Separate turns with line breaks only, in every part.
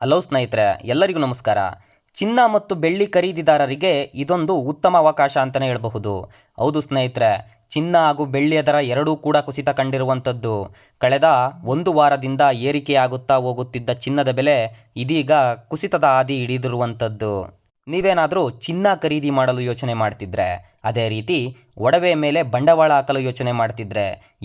Hello ಸ್ನೇಹಿತರೆ, ಎಲ್ಲರಿಗೂ ನಮಸ್ಕಾರ. ಚಿನ್ನ ಮತ್ತು ಬೆಳ್ಳಿ ಖರೀದಿದಾರರಿಗೆ ಇದೊಂದು ಉತ್ತಮ ಅವಕಾಶ ಅಂತಲೇ ಹೇಳಬಹುದು. ಹೌದು ಸ್ನೇಹಿತರೆ, ಚಿನ್ನ ಹಾಗೂ ಬೆಳ್ಳಿಯ ದರ ಎರಡೂ ಕೂಡ ಕುಸಿತ ಕಂಡಿರುವಂಥದ್ದು. ಕಳೆದ ಒಂದು ವಾರದಿಂದ ಏರಿಕೆಯಾಗುತ್ತಾ ಹೋಗುತ್ತಿದ್ದ ಚಿನ್ನದ ಬೆಲೆ ಇದೀಗ ಕುಸಿತದ ಹಾದಿ ಹಿಡಿದಿರುವಂಥದ್ದು. ನೀವೇನಾದರೂ ಚಿನ್ನ ಖರೀದಿ ಮಾಡಲು ಯೋಚನೆ ಮಾಡ್ತಿದ್ರೆ, ಅದೇ ರೀತಿ ಒಡವೆ ಮೇಲೆ ಬಂಡವಾಳ ಹಾಕಲು ಯೋಚನೆ ಮಾಡ್ತಿದ್ರೆ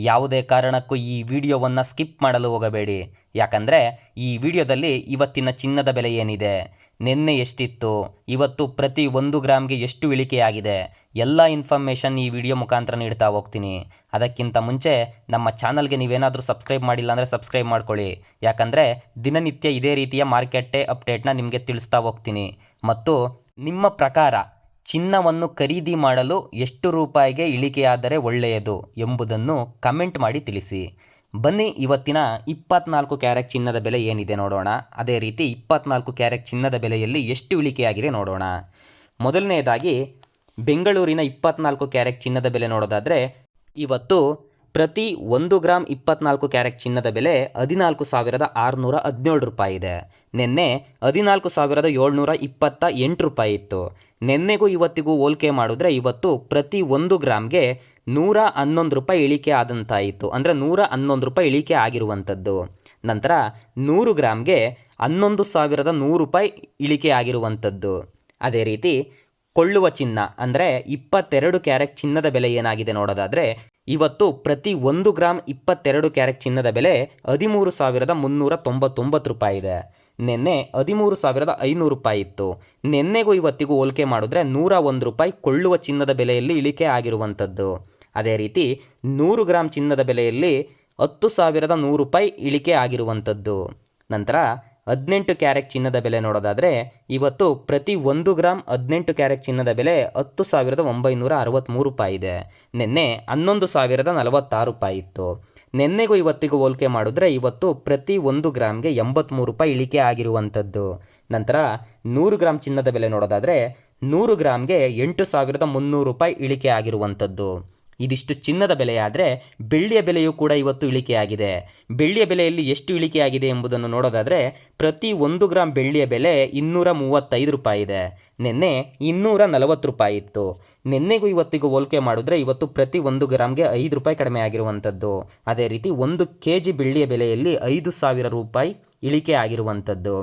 ಯಾವುದೇ ಕಾರಣಕ್ಕೂ ಈ ವಿಡಿಯೋವನ್ನು ಸ್ಕಿಪ್ ಮಾಡಲು ಹೋಗಬೇಡಿ. ಯಾಕಂದರೆ ಈ ವಿಡಿಯೋದಲ್ಲಿ ಇವತ್ತಿನ ಚಿನ್ನದ ಬೆಲೆ ಏನಿದೆ, ನಿನ್ನೆ ಎಷ್ಟಿತ್ತು, ಇವತ್ತು ಪ್ರತಿ 1 ಗ್ರಾಮ್ಗೆ ಎಷ್ಟು ಇಳಿಕೆಯಾಗಿದೆ, ಎಲ್ಲ ಇನ್ಫಾರ್ಮೇಷನ್ ಈ ವಿಡಿಯೋ ಮುಖಾಂತರ ನೀಡ್ತಾ ಹೋಗ್ತೀನಿ. ಅದಕ್ಕಿಂತ ಮುಂಚೆ ನಮ್ಮ ಚಾನಲ್ಗೆ ನೀವೇನಾದರೂ ಸಬ್ಸ್ಕ್ರೈಬ್ ಮಾಡಿಲ್ಲ ಅಂದರೆ ಸಬ್ಸ್ಕ್ರೈಬ್ ಮಾಡ್ಕೊಳ್ಳಿ. ಯಾಕಂದರೆ ದಿನನಿತ್ಯ ಇದೇ ರೀತಿಯ ಮಾರ್ಕೆಟ್ ಅಪ್ಡೇಟ್ನ ನಿಮಗೆ ತಿಳಿಸ್ತಾ ಹೋಗ್ತೀನಿ. ಮತ್ತು ನಿಮ್ಮ ಪ್ರಕಾರ ಚಿನ್ನವನ್ನು ಖರೀದಿ ಮಾಡಲು ಎಷ್ಟು ರೂಪಾಯಿಗೆ ಇಳಿಕೆಯಾದರೆ ಒಳ್ಳೆಯದು ಎಂಬುದನ್ನು ಕಮೆಂಟ್ ಮಾಡಿ ತಿಳಿಸಿ. ಬನ್ನಿ ಇವತ್ತಿನ 24 ಕ್ಯಾರೆಟ್ ಚಿನ್ನದ ಬೆಲೆ ಏನಿದೆ ನೋಡೋಣ. ಅದೇ ರೀತಿ 24 ಕ್ಯಾರೆಟ್ ಚಿನ್ನದ ಬೆಲೆಯಲ್ಲಿ ಎಷ್ಟು ಇಳಿಕೆಯಾಗಿದೆ ನೋಡೋಣ. ಮೊದಲನೆಯದಾಗಿ ಬೆಂಗಳೂರಿನ 24 ಕ್ಯಾರೆಟ್ ಚಿನ್ನದ ಬೆಲೆ ನೋಡೋದಾದರೆ ಇವತ್ತು ಪ್ರತಿ 1 ಗ್ರಾಮ್ 24 ಕ್ಯಾರೆಟ್ ಚಿನ್ನದ ಬೆಲೆ 14,617 ರೂಪಾಯಿ ಇದೆ. ನಿನ್ನೆ 14,728 ರೂಪಾಯಿ ಇತ್ತು. ನಿನ್ನೆಗೂ ಇವತ್ತಿಗೂ ಹೋಲಿಕೆ ಮಾಡಿದ್ರೆ ಇವತ್ತು ಪ್ರತಿ 1 ಗ್ರಾಮ್ಗೆ 111 ರೂಪಾಯಿ ಇಳಿಕೆ ಆದಂತಾಯಿತು. ಅಂದರೆ 111 ರೂಪಾಯಿ ಇಳಿಕೆ ಆಗಿರುವಂಥದ್ದು. ನಂತರ 100 ಗ್ರಾಮ್ಗೆ 11,100 ರೂಪಾಯಿ ಇಳಿಕೆ ಆಗಿರುವಂಥದ್ದು. ಅದೇ ರೀತಿ ಕೊಳ್ಳುವ ಚಿನ್ನ ಅಂದರೆ 22 ಕ್ಯಾರೆಟ್ ಚಿನ್ನದ ಬೆಲೆ ಏನಾಗಿದೆ ನೋಡೋದಾದರೆ ಇವತ್ತು ಪ್ರತಿ 1 ಗ್ರಾಮ್ 22 ಕ್ಯಾರೆಟ್ ಚಿನ್ನದ ಬೆಲೆ 13,399 ರೂಪಾಯಿ ಇದೆ. ನಿನ್ನೆ 13,500 ರೂಪಾಯಿ ಇತ್ತು. ನಿನ್ನೆಗೂ ಇವತ್ತಿಗೂ ಹೋಲಿಕೆ ಮಾಡಿದ್ರೆ 101 ರೂಪಾಯಿ ಕೊಳ್ಳುವ ಚಿನ್ನದ ಬೆಲೆಯಲ್ಲಿ ಇಳಿಕೆ ಆಗಿರುವಂಥದ್ದು. ಅದೇ ರೀತಿ 100 ಗ್ರಾಮ್ ಚಿನ್ನದ ಬೆಲೆಯಲ್ಲಿ 10,100 ರೂಪಾಯಿ ಇಳಿಕೆ ಆಗಿರುವಂಥದ್ದು. ನಂತರ 18 ಕ್ಯಾರೆಟ್ ಚಿನ್ನದ ಬೆಲೆ ನೋಡೋದಾದರೆ ಇವತ್ತು ಪ್ರತಿ 1 ಗ್ರಾಮ್ 18 ಕ್ಯಾರೆಟ್ ಚಿನ್ನದ ಬೆಲೆ 10,963 ರೂಪಾಯಿ ಇದೆ. ನಿನ್ನೆ 11,046 ರೂಪಾಯಿ ಇತ್ತು. ನಿನ್ನೆಗೂ ಇವತ್ತಿಗೂ ಹೋಲಿಕೆ ಮಾಡಿದ್ರೆ ಇವತ್ತು ಪ್ರತಿ 1 ಗ್ರಾಮ್ಗೆ 83 ರೂಪಾಯಿ ಇಳಿಕೆ ಆಗಿರುವಂಥದ್ದು. ನಂತರ 100 ಗ್ರಾಮ್ ಚಿನ್ನದ ಬೆಲೆ ನೋಡೋದಾದರೆ 100 ಗ್ರಾಮ್ಗೆ 8,300 ರೂಪಾಯಿ ಇಳಿಕೆ ಆಗಿರುವಂಥದ್ದು. ಇದಿಷ್ಟು ಚಿನ್ನದ ಬೆಲೆಯಾದರೆ ಬೆಳ್ಳಿಯ ಬೆಲೆಯೂ ಕೂಡ ಇವತ್ತು ಇಳಿಕೆಯಾಗಿದೆ. ಬೆಳ್ಳಿಯ ಬೆಲೆಯಲ್ಲಿ ಎಷ್ಟು ಇಳಿಕೆಯಾಗಿದೆ ಎಂಬುದನ್ನು ನೋಡೋದಾದರೆ ಪ್ರತಿ 1 ಗ್ರಾಮ್ ಬೆಳ್ಳಿಯ ಬೆಲೆ 235 ರೂಪಾಯಿ ಇದೆ. ನಿನ್ನೆ 240 ರೂಪಾಯಿ ಇತ್ತು. ನಿನ್ನೆಗೂ ಇವತ್ತಿಗೂ ಹೋಲಿಕೆ ಮಾಡಿದ್ರೆ ಇವತ್ತು ಪ್ರತಿ 1 ಗ್ರಾಮ್ಗೆ 5 ರೂಪಾಯಿ ಕಡಿಮೆ ಆಗಿರುವಂಥದ್ದು. ಅದೇ ರೀತಿ 1 kg ಬೆಳ್ಳಿಯ ಬೆಲೆಯಲ್ಲಿ 5,000 ರೂಪಾಯಿ ಇಳಿಕೆ ಆಗಿರುವಂಥದ್ದು.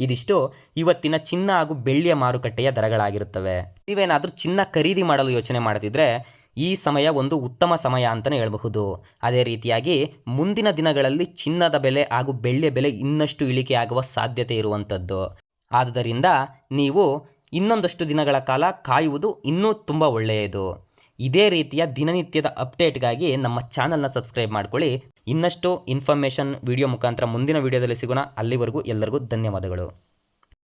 ಇದಿಷ್ಟು ಇವತ್ತಿನ ಚಿನ್ನ ಹಾಗೂ ಬೆಳ್ಳಿಯ ಮಾರುಕಟ್ಟೆಯ ದರಗಳಾಗಿರುತ್ತವೆ. ನೀವೇನಾದರೂ ಚಿನ್ನ ಖರೀದಿ ಮಾಡಲು ಯೋಚನೆ ಮಾಡ್ತಿದ್ರೆ ಈ ಸಮಯ ಒಂದು ಉತ್ತಮ ಸಮಯ ಅಂತಲೇ ಹೇಳಬಹುದು. ಅದೇ ರೀತಿಯಾಗಿ ಮುಂದಿನ ದಿನಗಳಲ್ಲಿ ಚಿನ್ನದ ಬೆಲೆ ಹಾಗೂ ಬೆಳ್ಳಿಯ ಬೆಲೆ ಇನ್ನಷ್ಟು ಇಳಿಕೆಯಾಗುವ ಸಾಧ್ಯತೆ ಇರುವಂಥದ್ದು. ಆದ್ದರಿಂದ ನೀವು ಇನ್ನೊಂದಷ್ಟು ದಿನಗಳ ಕಾಲ ಕಾಯುವುದು ಇನ್ನೂ ತುಂಬ ಒಳ್ಳೆಯದು. ಇದೇ ರೀತಿಯ ದಿನನಿತ್ಯದ ಅಪ್ಡೇಟ್ಗಾಗಿ ನಮ್ಮ ಚಾನಲ್ನ ಸಬ್ಸ್ಕ್ರೈಬ್ ಮಾಡ್ಕೊಳ್ಳಿ. ಇನ್ನಷ್ಟು ಇನ್ಫಾರ್ಮೇಷನ್ ವಿಡಿಯೋ ಮುಖಾಂತರ ಮುಂದಿನ ವಿಡಿಯೋದಲ್ಲಿ ಸಿಗೋಣ. ಅಲ್ಲಿವರೆಗೂ ಎಲ್ಲರಿಗೂ ಧನ್ಯವಾದಗಳು.